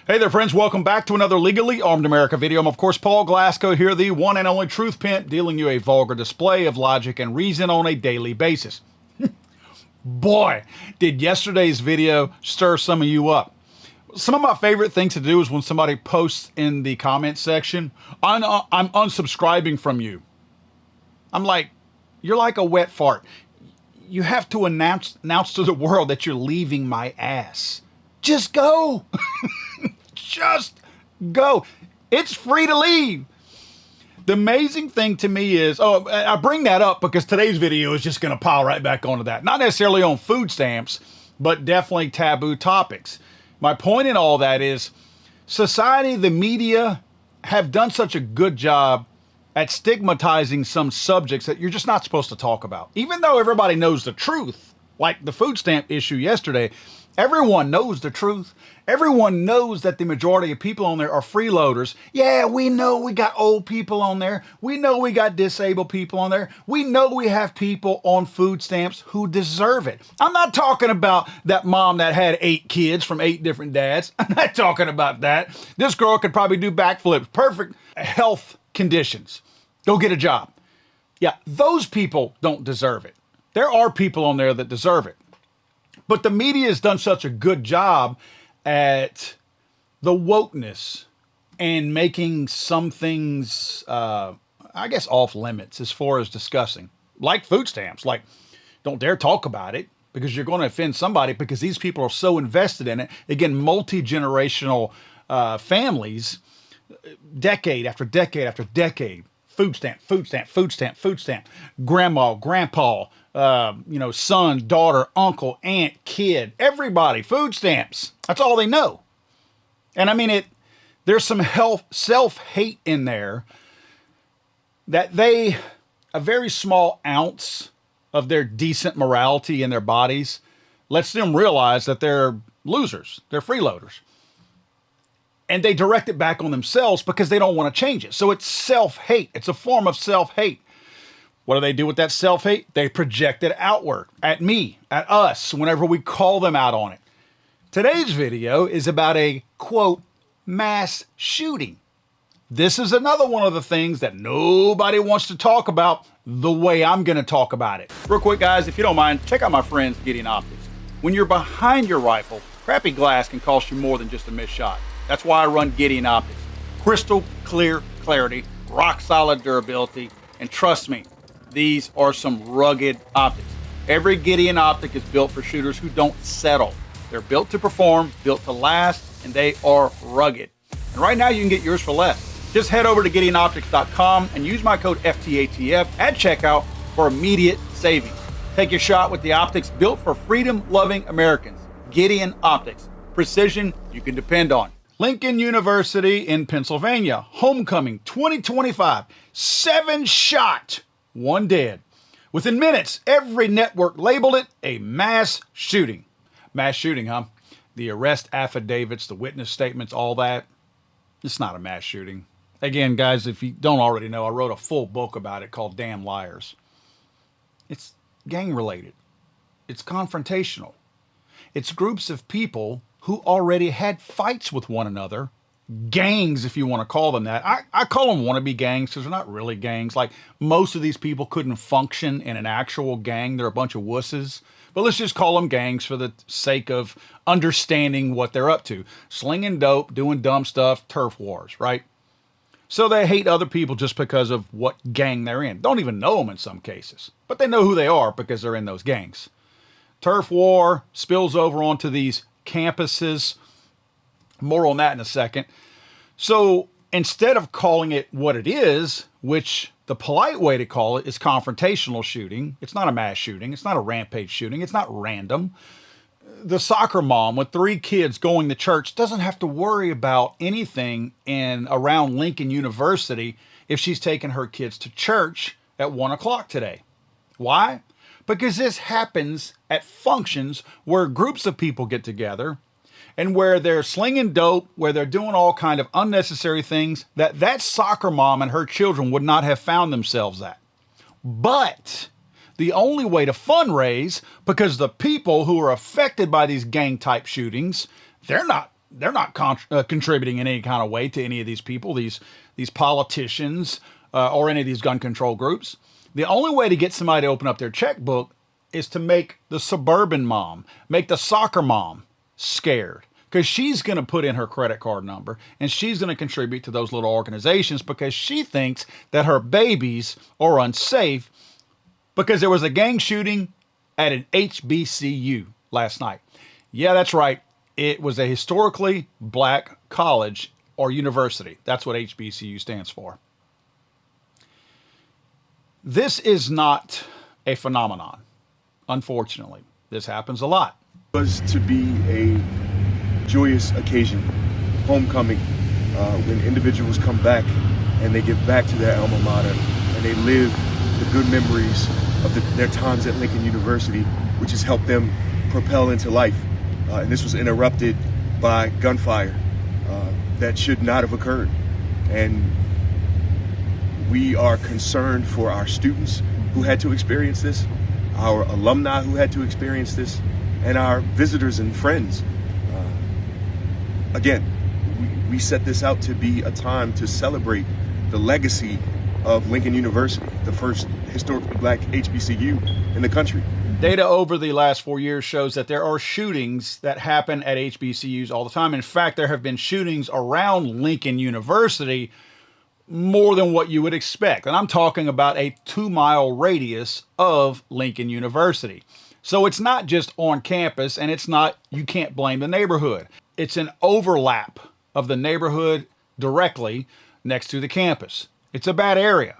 Hey there, friends. Welcome back to another Legally Armed America video. I'm, of course, Paul Glasgow here, the one and only truth pimp, dealing you a vulgar display of logic and reason on a daily basis. Boy, did yesterday's video stir some of you up. Some of my favorite things to do is when somebody posts in the comment section, I'm unsubscribing from you. I'm like, you're like a wet fart. You have to announce to the world that you're leaving my ass. Just go. Just go. It's free to leave. The amazing thing to me is, I bring that up because today's video is just going to pile right back onto that. Not necessarily on food stamps, but definitely taboo topics. My point in all that is society, the media have done such a good job at stigmatizing some subjects that you're just not supposed to talk about. Even though everybody knows the truth, like the food stamp issue yesterday, everyone knows the truth. Everyone knows that the majority of people on there are freeloaders. Yeah, we know we got old people on there. We know we got disabled people on there. We know we have people on food stamps who deserve it. I'm not talking about that mom that had 8 kids from 8 different dads. I'm not talking about that. This girl could probably do backflips. Perfect health conditions. Go get a job. Yeah, those people don't deserve it. There are people on there that deserve it. But the media has done such a good job at the wokeness and making some things, I guess, off limits as far as discussing, like food stamps. Like, don't dare talk about it because you're going to offend somebody because these people are so invested in it. Again, multi-generational families, decade after decade after decade. Food stamp, food stamp, food stamp, food stamp. Grandma, grandpa, son, daughter, uncle, aunt, kid, everybody, food stamps. That's all they know. And I mean, there's some self-hate in there that a very small ounce of their decent morality in their bodies lets them realize that they're losers. They're freeloaders. And they direct it back on themselves because they don't want to change it. So it's self-hate. It's a form of self-hate. What do they do with that self-hate? They project it outward, at me, at us, whenever we call them out on it. Today's video is about a, quote, mass shooting. This is another one of the things that nobody wants to talk about the way I'm going to talk about it. Real quick, guys, if you don't mind, check out my friends, Gideon Optics. When you're behind your rifle, crappy glass can cost you more than just a missed shot. That's why I run Gideon Optics. Crystal clear clarity, rock solid durability, and trust me, these are some rugged optics. Every Gideon optic is built for shooters who don't settle. They're built to perform, built to last, and they are rugged. And right now you can get yours for less. Just head over to GideonOptics.com and use my code FTATF at checkout for immediate savings. Take your shot with the optics built for freedom-loving Americans. Gideon Optics. Precision you can depend on. Lincoln University in Pennsylvania, homecoming 2025, 7 shot, 1 dead. Within minutes, every network labeled it a mass shooting. Mass shooting, huh? The arrest affidavits, the witness statements, all that. It's not a mass shooting. Again, guys, if you don't already know, I wrote a full book about it called Damn Liars. It's gang-related. It's confrontational. It's groups of people who already had fights with one another. Gangs, if you want to call them that. I call them wannabe gangs because they're not really gangs. Like, most of these people couldn't function in an actual gang. They're a bunch of wusses. But let's just call them gangs for the sake of understanding what they're up to. Slinging dope, doing dumb stuff, turf wars, right? So they hate other people just because of what gang they're in. Don't even know them in some cases. But they know who they are because they're in those gangs. Turf war spills over onto these campuses. More on that in a second. So instead of calling it what it is, which the polite way to call it is confrontational shooting, it's not a mass shooting, it's not a rampage shooting, it's not random. The soccer mom with 3 kids going to church doesn't have to worry about anything around Lincoln University if she's taking her kids to church at 1 o'clock today. Why? Because this happens at functions where groups of people get together and where they're slinging dope, where they're doing all kind of unnecessary things that soccer mom and her children would not have found themselves at. But the only way to fundraise, because the people who are affected by these gang type shootings, they're not they're not contributing in any kind of way to any of these people, these politicians, or any of these gun control groups. The only way to get somebody to open up their checkbook is to make the suburban mom, make the soccer mom scared, because she's going to put in her credit card number and she's going to contribute to those little organizations because she thinks that her babies are unsafe because there was a gang shooting at an HBCU last night. Yeah, that's right. It was a historically black college or university. That's what HBCU stands for. This is not a phenomenon. Unfortunately, this happens a lot. It was to be a joyous occasion, homecoming, when individuals come back and they get back to their alma mater and they live the good memories of their times at Lincoln University, which has helped them propel into life. And this was interrupted by gunfire that should not have occurred. And we are concerned for our students who had to experience this, our alumni who had to experience this, and our visitors and friends. Again, we set this out to be a time to celebrate the legacy of Lincoln University, the first historically black HBCU in the country. Data over the last 4 years shows that there are shootings that happen at HBCUs all the time. In fact, there have been shootings around Lincoln University more than what you would expect. And I'm talking about a 2-mile radius of Lincoln University. So it's not just on campus, and it's not, you can't blame the neighborhood. It's an overlap of the neighborhood directly next to the campus. It's a bad area.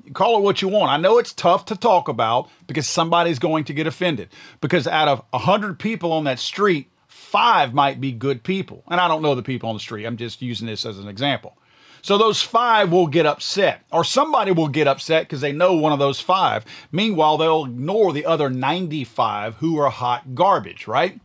You call it what you want. I know it's tough to talk about because somebody's going to get offended. Because out of 100 people on that street, 5 might be good people. And I don't know the people on the street. I'm just using this as an example. So those 5 will get upset, or somebody will get upset because they know one of those 5. Meanwhile, they'll ignore the other 95 who are hot garbage, right?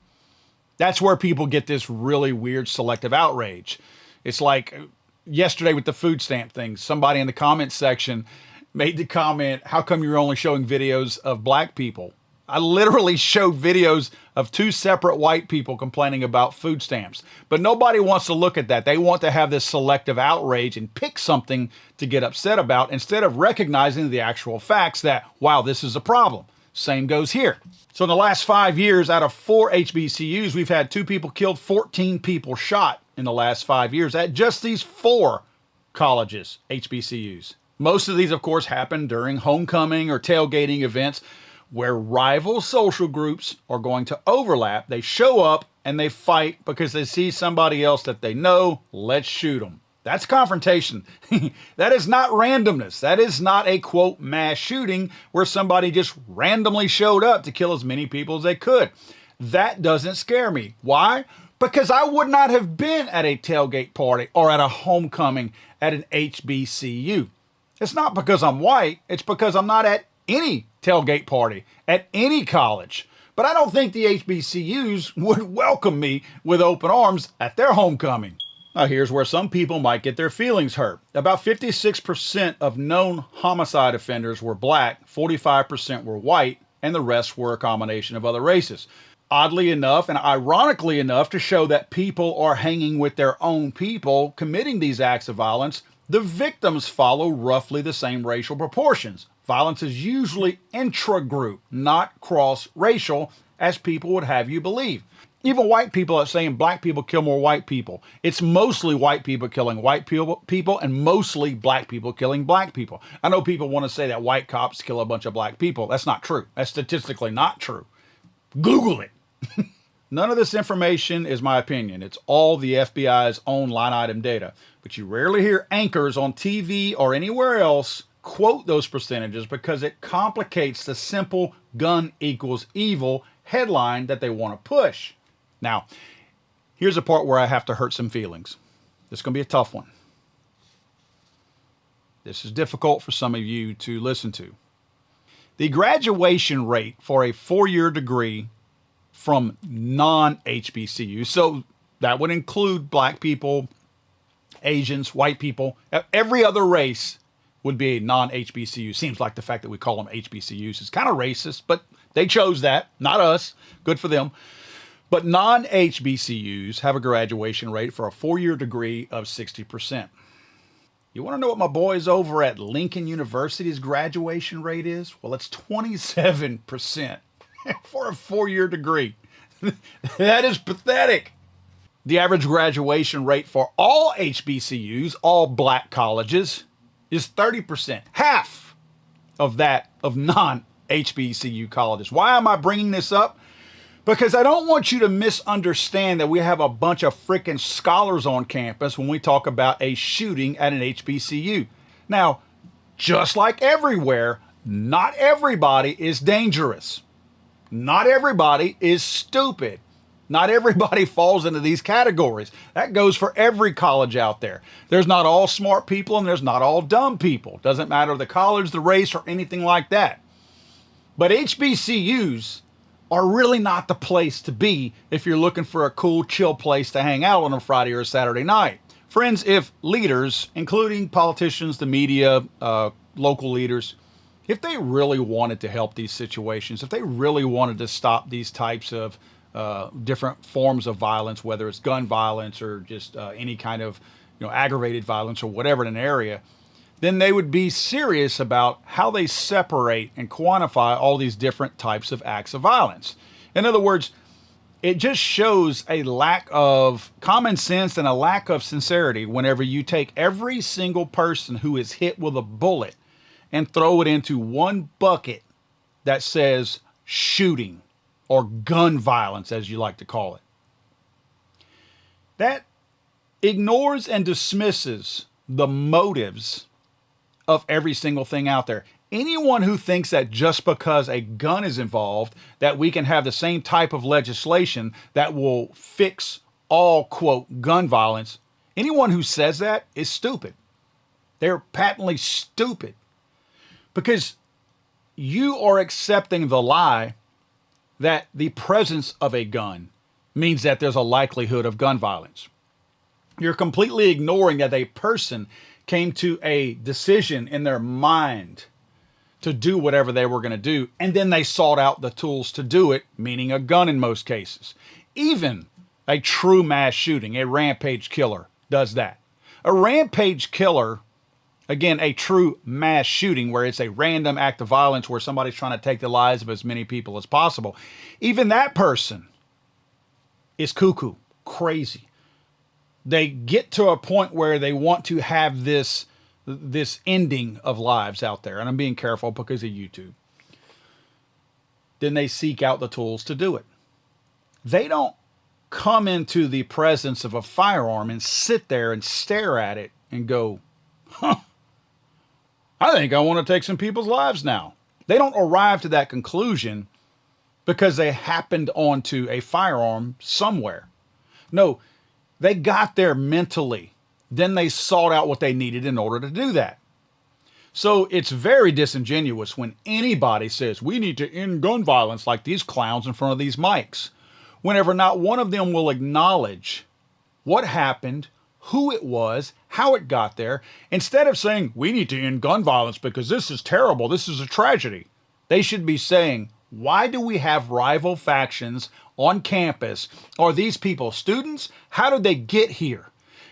That's where people get this really weird selective outrage. It's like yesterday with the food stamp thing. Somebody in the comments section made the comment, how come you're only showing videos of black people? I literally showed videos of 2 separate white people complaining about food stamps. But nobody wants to look at that. They want to have this selective outrage and pick something to get upset about instead of recognizing the actual facts that, wow, this is a problem. Same goes here. So in the last 5 years, out of 4 HBCUs, we've had 2 people killed, 14 people shot in the last 5 years at just these 4 colleges, HBCUs. Most of these, of course, happen during homecoming or tailgating events where rival social groups are going to overlap. They show up and they fight because they see somebody else that they know. Let's shoot them. That's confrontation. That is not randomness. That is not a, quote, mass shooting where somebody just randomly showed up to kill as many people as they could. That doesn't scare me. Why? Because I would not have been at a tailgate party or at a homecoming at an HBCU. It's not because I'm white. It's because I'm not at any tailgate party at any college. But I don't think the HBCUs would welcome me with open arms at their homecoming. Now, here's where some people might get their feelings hurt. About 56% of known homicide offenders were black, 45% were white, and the rest were a combination of other races. Oddly enough, and ironically enough, to show that people are hanging with their own people committing these acts of violence, the victims follow roughly the same racial proportions. Violence is usually intra-group, not cross-racial, as people would have you believe. Even white people are saying black people kill more white people. It's mostly white people killing white people and mostly black people killing black people. I know people want to say that white cops kill a bunch of black people. That's not true. That's statistically not true. Google it. None of this information is my opinion. It's all the FBI's own line item data. But you rarely hear anchors on TV or anywhere else quote those percentages because it complicates the simple gun equals evil headline that they want to push. Now, here's a part where I have to hurt some feelings. This is going to be a tough one. This is difficult for some of you to listen to. The graduation rate for a 4-year degree from non-HBCU, so that would include black people, Asians, white people, every other race would be a non-HBCU. Seems like the fact that we call them HBCUs is kind of racist, but they chose that, not us. Good for them. But non-HBCUs have a graduation rate for a 4-year degree of 60%. You want to know what my boys over at Lincoln University's graduation rate is? Well, it's 27% for a 4-year degree. That is pathetic. The average graduation rate for all HBCUs, all black colleges, is 30%. Half of that of non-HBCU colleges. Why am I bringing this up? Because I don't want you to misunderstand that we have a bunch of freaking scholars on campus when we talk about a shooting at an HBCU. Now, just like everywhere, not everybody is dangerous. Not everybody is stupid. Not everybody falls into these categories. That goes for every college out there. There's not all smart people and there's not all dumb people. Doesn't matter the college, the race, or anything like that. But HBCUs are really not the place to be if you're looking for a cool, chill place to hang out on a Friday or a Saturday night. Friends, if leaders, including politicians, the media, local leaders, if they really wanted to help these situations, if they really wanted to stop these types of different forms of violence, whether it's gun violence or just any kind of aggravated violence or whatever in an area, then they would be serious about how they separate and quantify all these different types of acts of violence. In other words, it just shows a lack of common sense and a lack of sincerity whenever you take every single person who is hit with a bullet and throw it into one bucket that says shooting or gun violence, as you like to call it. That ignores and dismisses the motives of every single thing out there. Anyone who thinks that just because a gun is involved, that we can have the same type of legislation that will fix all, quote, gun violence, anyone who says that is stupid. They're patently stupid. Because you are accepting the lie that the presence of a gun means that there's a likelihood of gun violence. You're completely ignoring that a person came to a decision in their mind to do whatever they were going to do, and then they sought out the tools to do it, meaning a gun in most cases. Even a true mass shooting, a rampage killer, does that. A rampage killer, again, a true mass shooting where it's a random act of violence where somebody's trying to take the lives of as many people as possible, even that person is cuckoo, crazy. They get to a point where they want to have this ending of lives out there. And I'm being careful because of YouTube. Then they seek out the tools to do it. They don't come into the presence of a firearm and sit there and stare at it and go, I think I want to take some people's lives now. They don't arrive to that conclusion because they happened onto a firearm somewhere. No, they got there mentally. Then they sought out what they needed in order to do that. So it's very disingenuous when anybody says we need to end gun violence like these clowns in front of these mics, whenever not one of them will acknowledge what happened, who it was, how it got there, instead of saying we need to end gun violence because this is terrible, this is a tragedy. They should be saying, why do we have rival factions on campus? Are these people students? How did they get here?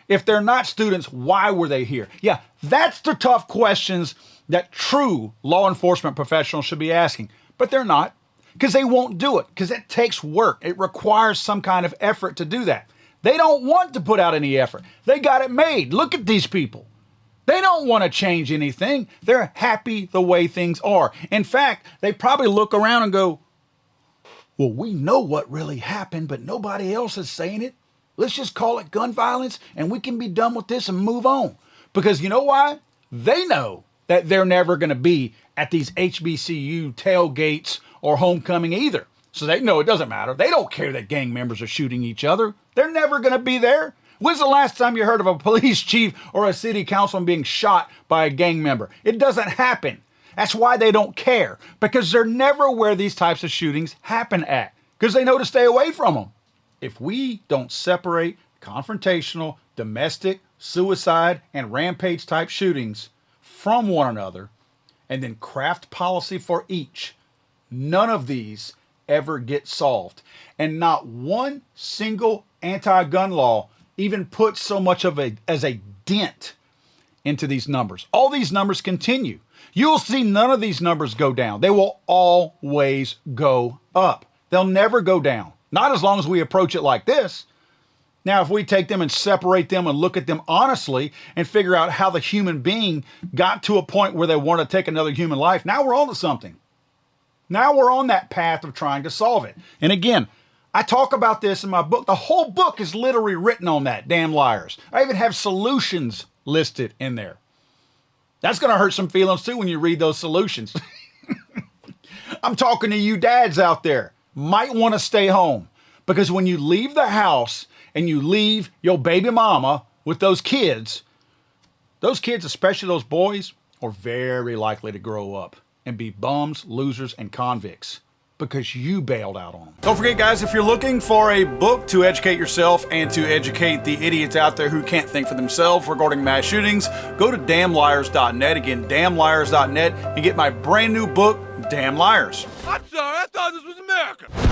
If they're not students, why were they here? Yeah, that's the tough questions that true law enforcement professionals should be asking. But they're not, because they won't do it, because it takes work. It requires some kind of effort to do that. They don't want to put out any effort. They got it made. Look at these people. They don't want to change anything. They're happy the way things are. In fact, they probably look around and go, well, we know what really happened, but nobody else is saying it. Let's just call it gun violence and we can be done with this and move on. Because you know why? They know that they're never going to be at these HBCU tailgates or homecoming either. So they know it doesn't matter. They don't care that gang members are shooting each other. They're never going to be there. When's the last time you heard of a police chief or a city councilman being shot by a gang member? It doesn't happen. That's why they don't care, because they're never where these types of shootings happen at, because they know to stay away from them. If we don't separate confrontational, domestic, suicide, and rampage type shootings from one another, and then craft policy for each, none of these ever get solved. And not one single anti-gun law even puts so much of as a dent into these numbers. All these numbers continue. You'll see none of these numbers go down. They will always go up. They'll never go down. Not as long as we approach it like this. Now, if we take them and separate them and look at them honestly and figure out how the human being got to a point where they want to take another human life, now we're on to something. Now we're on that path of trying to solve it. And again, I talk about this in my book. The whole book is literally written on that, damn liars. I even have solutions listed in there. That's going to hurt some feelings too when you read those solutions. I'm talking to you dads out there. Might want to stay home, because when you leave the house and you leave your baby mama with those kids, especially those boys, are very likely to grow up and be bums, losers, and convicts because you bailed out on them. Don't forget, guys, if you're looking for a book to educate yourself and to educate the idiots out there who can't think for themselves regarding mass shootings, go to damnliars.net. Again, damnliars.net, and get my brand new book, Damn Liars. I'm sorry, I thought this was America.